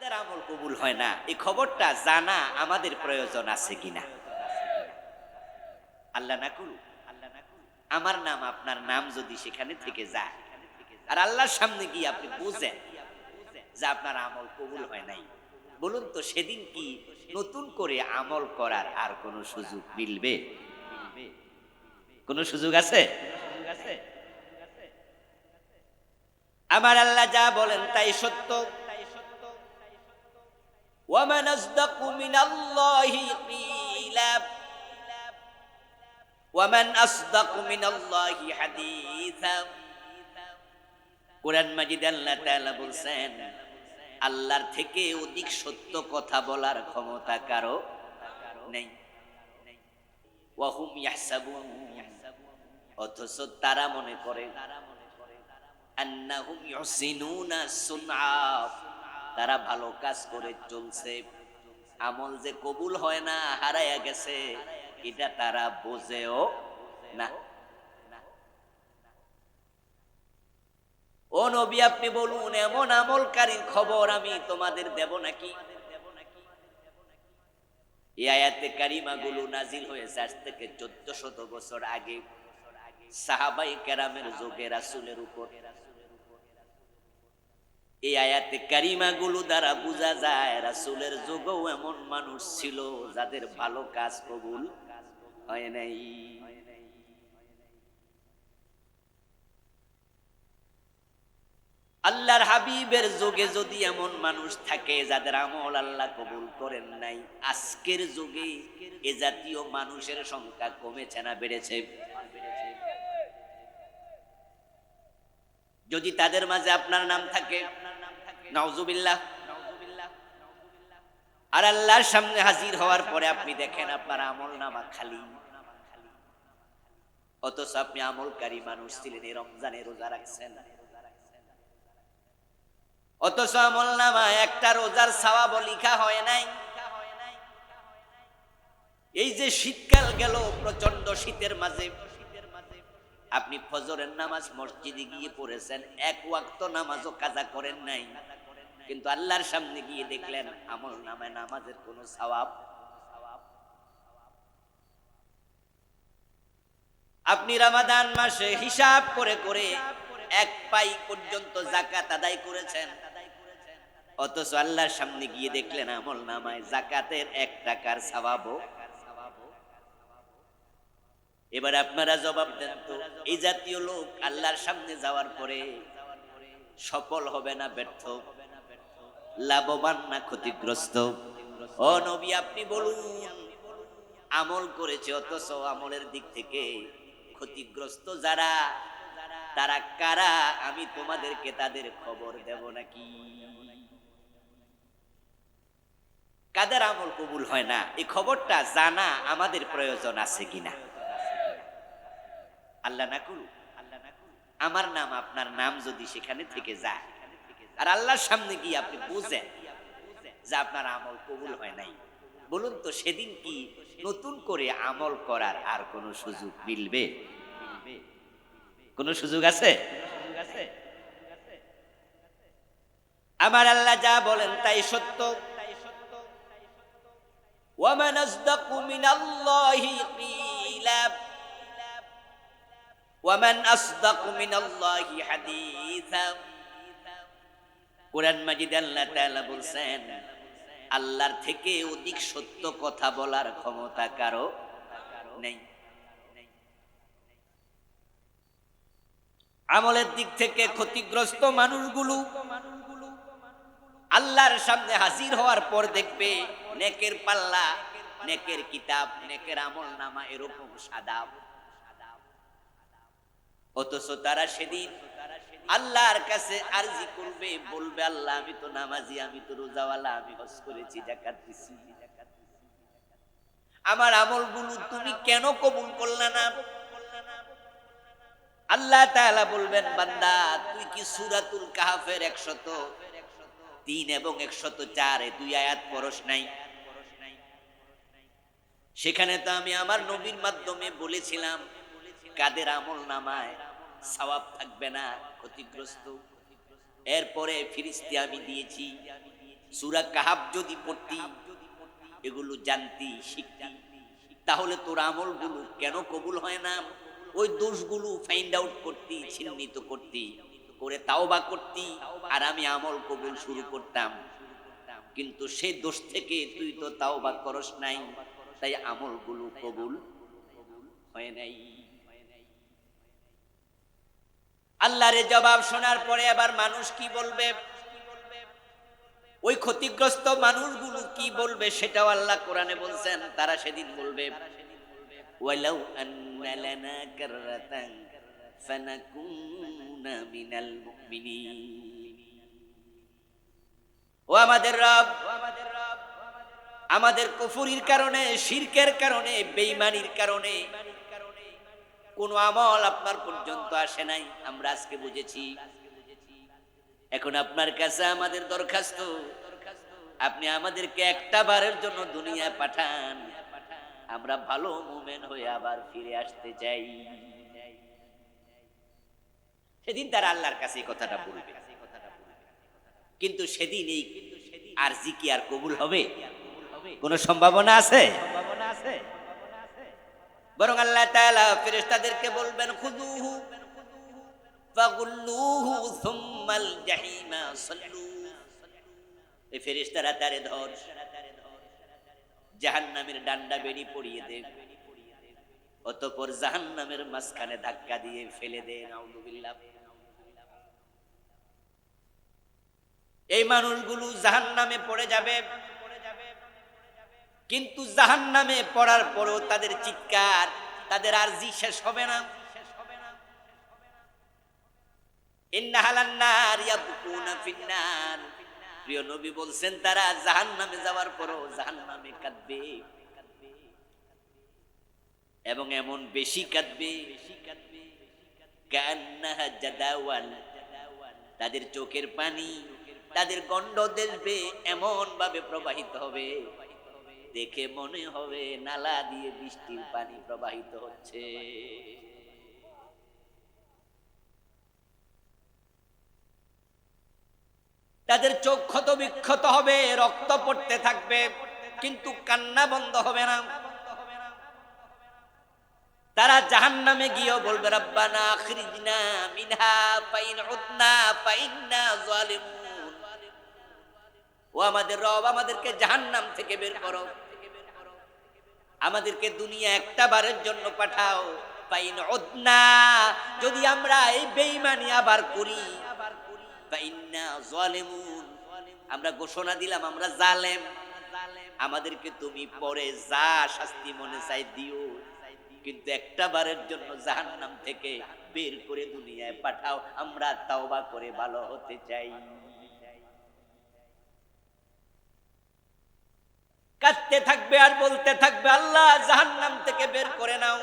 কাদের আমল কবুল হয় না এই খবরটা জানা আমাদের প্রয়োজন আছে কিনা? আল্লাহ না করুক আমার নাম আপনার নাম যদি সেখানে থেকে যায় আর আল্লাহর সামনে গিয়ে আপনি বুঝেন যে আপনার আমল কবুল হয় নাই, বলুন তো সেদিন কি নতুন করে আমল করার আর কোনো সুযোগ মিলবে? কোনো সুযোগ আছে? আমার আল্লাহ যা বলেন তাই সত্য। ওয়ামান আসদাকু মিনাল্লাহি কিলা ওয়ামান আসদাকু মিনাল্লাহি হাদিসা। কোরআন মাজিদে আল্লাহ তাআলা বলেন আল্লাহর থেকে অধিক সত্য কথা বলার ক্ষমতা কারো নেই। ওয়াহুম ইয়াহসাবুন, অথচ তারা মনে করে আন্নাহুম ইউহসিনুনা সুনআ, তারা ভালো কাজ করে চলছে, আমল যে কবুল হয় না হারায়া গেছে এটা তারা বোঝেও না। ও নবী আপনি বলুন এমন আমলকারীর খবর আমি তোমাদের দেব নাকি? এই আয়াতে কারিমা গুলো নাজিল হয়েছে আজ থেকে 1400 বছর আগে সাহাবায়ে কেরামের যুগে রাসূলের উপর। এই আয়াতে কারিমা গুলো দ্বারা বোঝা যায় রাসূলের যুগেও এমন মানুষ ছিল যাদের ভালো কাজ কবুল হয় নাই। আল্লাহর হাবিবের যুগে যদি এমন মানুষ থাকে যাদের আমল আল্লাহ কবুল করেন নাই, আজকের যুগে এ জাতীয় মানুষের সংখ্যা কমেছে না বেড়েছে? যদি তাদের মাঝে আপনার নাম থাকে নাউজুবিল্লাহ, আর আল্লাহর সামনে হাজির হওয়ার পরে আপনি দেখেন আপনার আমল নামা খালি, অথচ আপনি আমলকারী মানুষ ছিলেন, এই রমজানে রোজা রাখছেন, অথচ আমল নামা একটা রোজার সওয়াব লেখা হয় নাই। এই যে শীতকাল গেল প্রচন্ড শীতের মাঝে আপনি ফজরের নামাজ মসজিদে গিয়ে পড়েছেন, এক ওয়াক্ত নামাজও কাজা করেন নাই, কিন্তু আল্লাহর সামনে গিয়ে দেখলেন আমল নামায় নামাজের কোনো সওয়াব। আপনি রমাদান মাসে হিসাব করে করে এক পাই পর্যন্ত যাকাত আদায় করেছেন, অথচ আল্লাহর সামনে গিয়ে দেখলেন আমল নামায় যাকাতের 1 টাকার সওয়াবও। এবার আপনারা জবাব দেন তো এই জাতীয় লোক আল্লাহর সামনে যাওয়ার পরে সফল হবে না ব্যর্থ, লাভবান না ক্ষতিগ্রস্ত? ও নবী আপনি বলুন আমল করেছে অথচ আমলের দিক থেকে ক্ষতিগ্রস্ত যারা, তারা কারা? আমি তোমাদেরকে তাদের খবর দেব নাকি? কাদের আমল কবুল হয় না এই খবরটা জানা আমাদের প্রয়োজন আছে কিনা? আল্লাহ না করুক আমার নাম আপনার নাম যদি সেখানে থেকে যায় আর আল্লাহর সামনে গিয়ে আপনি বুঝেন যে আপনার আমল কবুল হয় নাই, বলুন তো সেদিন কি নতুন করে আমল করার আর কোনো সুযোগ মিলবে? কোনো সুযোগ আছে? আমার আল্লাহ যা বলেন তাই সত্য। ওয়ামান আসদাকু মিনাল্লাহি কিলা ওয়ামান আসদাকু মিনাল্লাহি হাদিসা। কোরআন মাজিদে আল্লাহ তাআলা বলেন আল্লাহর থেকে অধিক সত্য কথা বলার ক্ষমতা কারো নেই। আমলের দিক থেকে ক্ষতিগ্রস্ত মানুষগুলো আল্লাহর সামনে হাজির হওয়ার পর দেখবে নেকের পাল্লা, নেকের কিতাব, নেকের আমল নামা এরকম সাদা, অথচ তারা সেদিন আল্লাহর কাছে আরজি করবে, বলবে আল্লাহ আমি তো নামাজি, আমি তো রোজাওয়ালা, আমি হজ করেছি, যাকাত দিছি, আমার আমলগুলো তুমি কেন কবুল করলে না? আল্লাহ তাআলা বলবেন বান্দা তুই কি সূরাতুল কাহফের 103 এবং 104 এ 2 আয়াত পড়স নাই? সেখানে তো আমি আমার নবীর মাধ্যমে বলেছিলাম কাদের আমল নামায় সওয়াব থাকবে না, ক্ষতিগ্রস্ত। এরপরে ফিরিস্তি আমি দিয়েছি সূরা কাহাফ যদি পড়তি, এগুলো জানতি, শিখতি, তাহলে তোর আমলগুলো কেন কবুল হয় না, ওই দোষগুলো ফাইন্ড আউট করতি, চিহ্নিত করতি, করে তাওবা করতি, আর আমি আমল কবুল শুরু করতাম। কিন্তু সেই দোষ থেকে তুই তো তাওবা করস নাই, তাই আমলগুলো কবুল হয় নাই। আল্লাহর জবাব শোনার পরে আবার মানুষ কি বলবে, ওই ক্ষতিগ্রস্ত মানুষগুলো কি বলবে সেটাও আল্লাহ কোরআনে বলছেন। তারা সেদিন বলবে, ওয়ালাউ আন্না লানা কাররাতান ফানাকুনা মিনাল মুমিনিন। ও আমাদের রব, আমাদের কুফরির কারণে, শিরকের কারণে, বেঈমানির কারণে কোন আমল আপনার পর্যন্ত আসে নাই, আমরা আজকে বুঝেছি। এখন আপনার কাছে আমাদের দরখাস্ত, আপনি আমাদেরকে একটা বারের জন্য দুনিয়ায় পাঠান, আমরা ভালো মুমিন হয়ে আবার ফিরে আসতে চাই। সেদিন তারা আল্লাহর কাছে এই কথাটা বলবে। কিন্তু সেদিন এই আরজি কি আর কবুল হবে? কোন সম্ভাবনা আছে? বরং আল্লাহ তাআলা ফেরেশতাদেরকে বলবেন, খুযুহু ফাগুল্লুহু সুম্মাল জাহিমা সাল্লু। এই ফেরেশতারা তারে ধর, জাহান্নামের ডান্ডা বেড়ি পড়িয়ে দে, অতঃপর জাহান্নামের মাঝখানে ধাক্কা দিয়ে ফেলে দে। নাউযুবিল্লাহ। এই মানুষগুলো জাহান্নামে পড়ে যাবে, কিন্তু জাহান্নামে পড়ার পরও তাদের চিৎকার, তাদের আরজি শেষ হবে না। ইন্নাহালান নার ইয়াবকুনা ফিন্নার। প্রিয় নবী বলছেন, তারা জাহান্নামে যাওয়ার পরও জাহান্নামে কাঁদবে, এবং এমন বেশি কাঁদবে, কান্নাহা জাদাওয়াল। তাদের চোখের পানি, তাদের গন্ড দেখবে এমন ভাবে প্রবাহিত হবে, দেখে মনে হবে নালা দিয়ে বৃষ্টির পানি প্রবাহিত হচ্ছে। তাদের চোখ ক্ষত বিক্ষত হবে, রক্ত পড়তে থাকবে, কিন্তু কান্না বন্ধ হবে না। তারা জাহান্নামে গিয়েও বলবে, রব্বানা আখরিজনা মিনহা ফাইন উদনা ফাইন্না যালিমুন। ও আমাদের রব, আমাদেরকে জাহান্নাম থেকে বের করো, আমাদেরকে দুনিয়া একটা বারের জন্য পাঠাও। ফাইন উদনা, যদি আমরা এই বেঈমানি আবার করি, ফাইন্না যালিমুন, আমরা ঘোষণা দিলাম আমরা জালেম, আমাদেরকে তুমি পরে যা শাস্তি মনে চাই দিও, কিন্তু একটা বারের জন্য জাহান্নাম থেকে বের করে দুনিয়ায় পাঠাও, আমরা তাওবা করে ভালো হতে চাই। কাঁদতে থাকবে আর বলতে থাকবে, আল্লাহ জাহান্নাম থেকে বের করে নাও।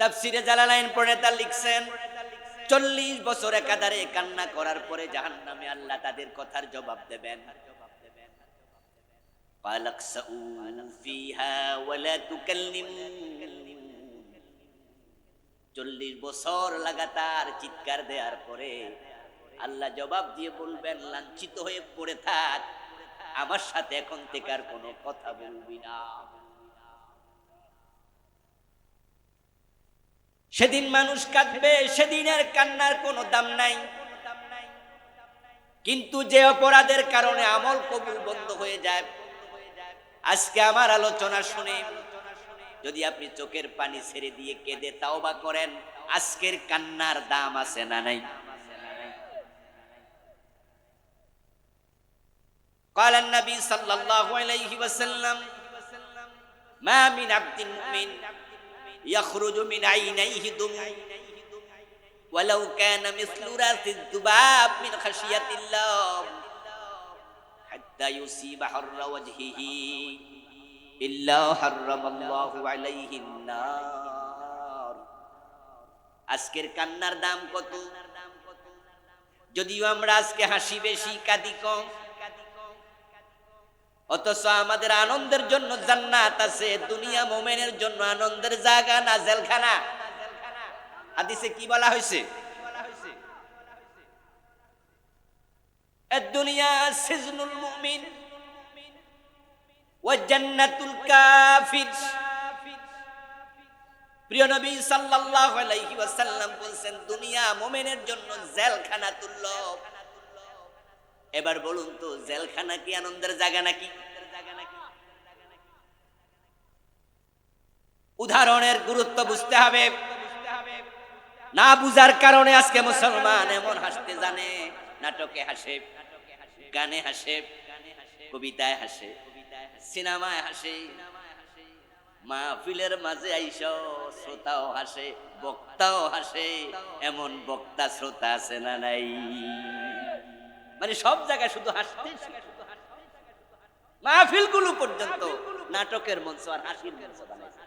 তাফসীরে জালালাইন পড়ে তা লিখছেন, 40 বছর একাধারে কান্না করার পরে জাহান্নামে আল্লাহ তাদের কথার জবাব দেবেন। ফালাকসউ ফিহা ওয়ালা তুকাল্লিমুন। 40 বছর লাগাতার চিৎকার দেওয়ার পরে আল্লাহ জবাব দিয়ে বলবেন, লাঞ্ছিত হয়ে পড়ে থাক, আমার সাথে এখন থেকে আর কোনো কথা বলবি না। সেদিন মানুষ কাঁদবে, সেদিনের কান্নার কোনো দাম নাই। কিন্তু যে অপরাধের কারণে আমল কবুল বন্ধ হয়ে যায়, আজকে আমার আলোচনা শুনে যদি আপনি চোখের পানি ছেড়ে দিয়ে কেঁদে তাওবা করেন, আজকের কান্নার দাম আছে না নাই? قال النبي صلى الله عليه وسلم ما من عبد مؤمن يخرج من عينيه دموع ولو كان مثل راس الذباب من خشية الله حتى يصيب حر وجهه إلا حرم الله عليه النار। আজকের কান্নার দাম কত? যদিও আমরা আজকে হাসি বেশি কাঁদি কম, অথচ আমাদের আনন্দের জন্য জান্নাত আছে, দুনিয়া মুমিনের জন্য আনন্দের জায়গা না জেলখানা। হাদিসে কি বলা হয়েছে? الدنيا سجن المؤمن وجنة الكافر। প্রিয় নবী সাল্লাল্লাহু আলাইহি ওয়াসাল্লাম বলেন দুনিয়া মুমিনের জন্য জেলখানা তুল্য। এবার বলুন তো জেলখানা কি আনন্দের জায়গা নাকি? উদাহরণের গুরুত্ব বুঝতে হবে। না বুঝার কারণে আজকে মুসলমান এমন হাসতে জানে, নাটকে হাসে, গানে হাসে, কবিতায় হাসে, সিনেমায় হাসে, মাহফিলের মাঝে আইসা শ্রোতাও হাসে, বক্তাও হাসে। এমন বক্তা শ্রোতা আছে না নাই? মানে সব জায়গায় শুধু হাসতে, মাহফিল গুলো পর্যন্ত নাটকের মঞ্চ আর হাসির মঞ্চ বানাইছে।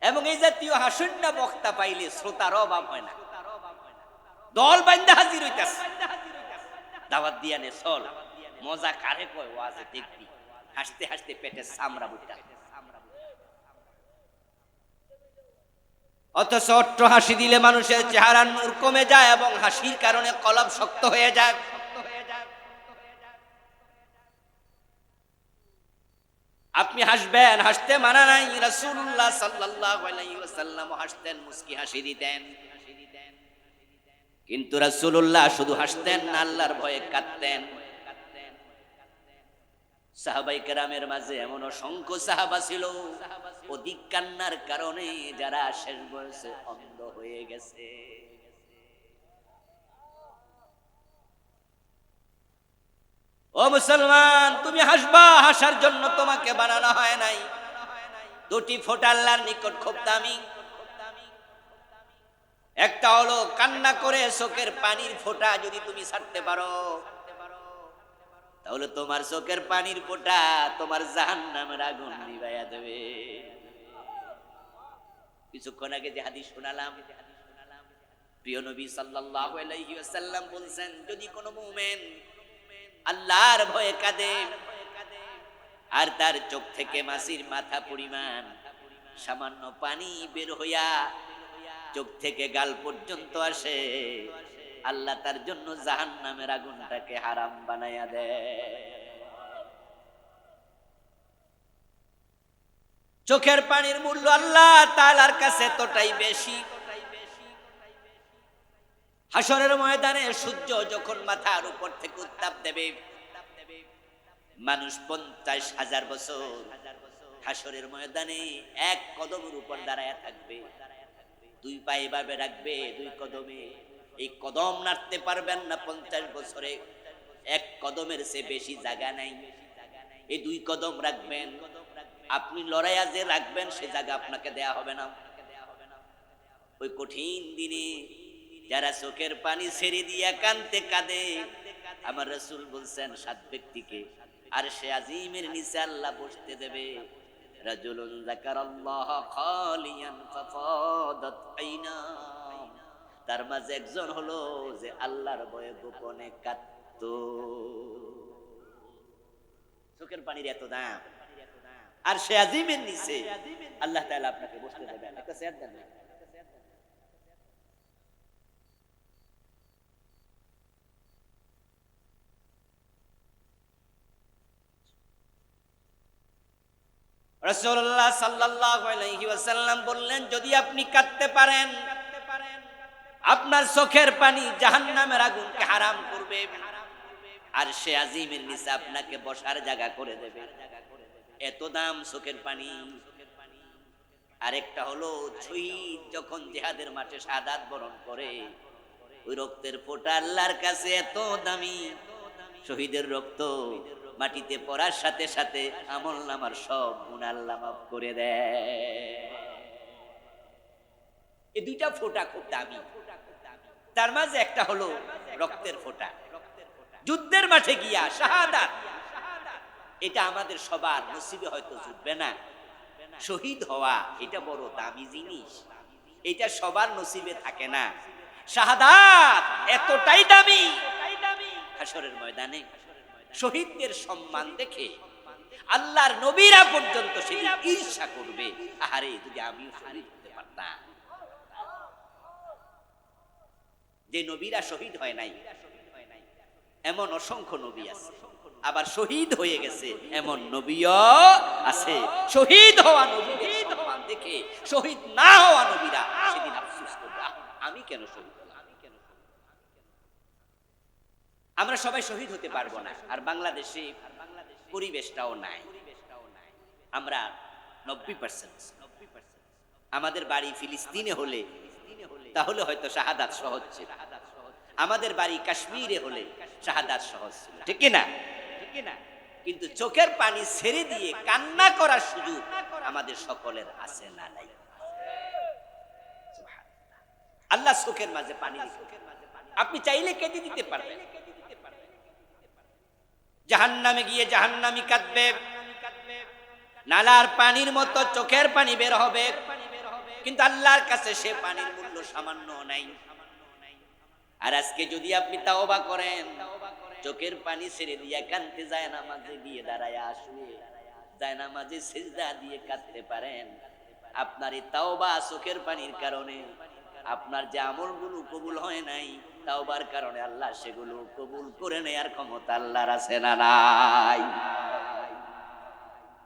এবং এই জাতীয় হাসন্য বক্তা পাইলে শ্রোতার অভাব হয় না, দল বান্ধা হাজির হইতাছে। দাওয়াত দিয়া নে চল, মজা কারে কয় ওয়াজে দেখবি, হাসতে হাসতে পেটে চামড়া বুটা। অথচ অট্ট হাসি দিলে মানুষের চেহারার নূর কমে যায় এবং হাসির কারণে কলব শক্ত হয়ে যায়। আপনি হাসবেন, হাসতে মানা নাই। রাসূলুল্লাহ সাল্লাল্লাহু আলাইহি ওয়াসাল্লাম হাসতেন, মুস্কি হাসি দিতেন। কিন্তু রাসূলুল্লাহ শুধু হাসতেন না, আল্লাহর ভয়ে কাঁদতেন। সাহাবায়ে কেরামের মাঝে এমন অসংখ্য সাহাবা ছিল অধিক কান্নার কারণে যারা শেষ বয়সে অন্ধ হয়ে গেছে। ও মুসলমান, তুমি হাসবা, হাসার জন্য তোমাকে বানানো হয় নাই। দুটি ফোঁটা আল্লাহর নিকট খুব দামি। একটা হলো কান্না করে চোখের পানির ফোঁটা যদি তুমি ছাড়তে পারো, তাহলে তোমার চোখের পানির ফোঁটা তোমার জাহান্নামের আগুন নিভাইয়া দেবে। কিছুক্ষণ আগে যে হাদিস শোনালাম, প্রিয় নবী সাল্লাল্লাহু আলাইহি ওয়াসাল্লাম বলেন যদি কোনো মুমিন আল্লাহর ভয়ে কাঁদে আর তার চোখ থেকে মাছির মাথা পরিমাণ সামান্য পানি বের হইয়া চোখ থেকে গাল পর্যন্ত আসে, আল্লাহ তার জন্য জাহান্নামের আগুনটাকে হারাম বানাইয়া দেয়। চোখের পানির মূল্য আল্লাহ তাআলার কাছে এতটাই বেশি। হাসরের ময়দানে সূর্য যখন মাথার উপর থেকে উত্তাপ দেবে, মানুষ 50,000 বছর হাসরের ময়দানে এক কদমের উপর দাঁড়ায় থাকবে, দুই পায়ে এভাবে রাখবে, দুই কদমে। এই কদম নাড়তে পারবেন না 50 বছরে, এক কদমের চেয়ে বেশি জায়গা নাই। এই দুই কদম রাখবেন, আপনি লড়াইয়া যে রাখবেন সে জায়গা আপনাকে দেয়া হবে না। ওই কঠিন দিনে যারা চোখের পানি ছেড়ে দিয়া কাঁদতে কাঁদে, আমার রাসূল বলছেন 7 ব্যক্তিকে আরশে আজিমের নিচে আল্লাহ বসতে দেবে। রাজুলুন যাকারাল্লাহ খালিয়ান ফাফাদাত আইনা, তার মাঝে একজন হলো যে আল্লাহর ভয়ে গোপনে কাঁদতো। চোখের পানির এত দাম, আরশে আজিমের নিচে আল্লাহ তাআলা আপনাকে বসতে দেবেন। একটা চেয়ার দেন। রাসূলুল্লাহ সাল্লাল্লাহু আলাইহি ওয়াসাল্লাম বললেন যদি আপনি কাঁদতে পারেন, আপনার চোখের পানি জাহান্নামের আগুনকে হারাম করবে, আর সে আজিমের নিচে আপনাকে বসার জায়গা করে দেবে। এত দাম চোখের পানি। আরেকটা হলো শহীদ যখন জিহাদের মাঠে শাহাদাত বরণ করে, ওই রক্তের ফোঁটা আল্লাহর কাছে এত দামি। শহীদের রক্ত মাটিতে পড়ার সাথে সাথে আমলনামার সব গুনাহ আল্লাহ মাফ করে দেয়। এই দুইটা ফোঁটা খুব দামি। তার মাঝে একটা হলো রক্তের ফোঁটা, যুদ্ধের মাঠে গিয়া শাহাদাত। এটা আমাদের সবার নসিবে হয়তো জুটবে না। শহীদ হওয়া এটা বড় দামি জিনিস, এটা সবার নসিবে থাকে না। শাহাদাত এতটাই দামি, হাসরের ময়দানে শহীদদের সম্মান দেখে আল্লাহর নবীরা পর্যন্ত সেদিন ঈর্ষা করবে, আহারে যদি আমিও শহীদ হতে পারতাম। যে নবীরা শহীদ হয় নাই এমন অসংখ্য নবী আছে, আবার শহীদ হয়ে গেছে এমন নবীও আছে। শহীদ হওয়া নবীদের সম্মান দেখে শহীদ না হওয়া নবীরা সেদিন আফসোস করবে, আমি কেন শহীদ হলাম। আমরা সবাই শহীদ হতে পারবো না, আর বাংলাদেশে পরিবেশটাও নাই। আমরা 90%, আমাদের বাড়ি ফিলিস্তিনে হলে তাহলে হয়তো শাহাদাত সহজ ছিল, আমাদের বাড়ি কাশ্মীরে হলে শাহাদাত সহজ ছিল, ঠিক না? কিন্তু চোখের পানি ছেড়ে দিয়ে কান্না করার সুযোগ আমাদের সকলের আছে না নাই? আল্লাহ চোখের মাঝে পানি, আপনি চাইলে কেঁদে দিতে পারবেন। জাহান্নামে গিয়ে জাহান্নামী কাঁদবে, নালার পানির মতো চোখের পানি বের হবে, কিন্তু আল্লাহর কাছে সে পানির মূল্য সামান্য নাই। আর আজকে যদি আপনি তাওবা করেন, চোখের পানি ছেড়ে দিয়ে কাঁদতে যায় নামাজে গিয়ে দাঁড়ায় আসবে, যায় নামাজে সিজদা দিয়ে কাঁদতে পারেন, আপনার এই তাওবা চোখের পানির কারণে আপনার যে আমলগুলো কবুল হয় নাই, তাওবার কারণে আল্লাহ সেগুলো কবুল করে নেয়ার ক্ষমতা আল্লাহর আছে না নাই?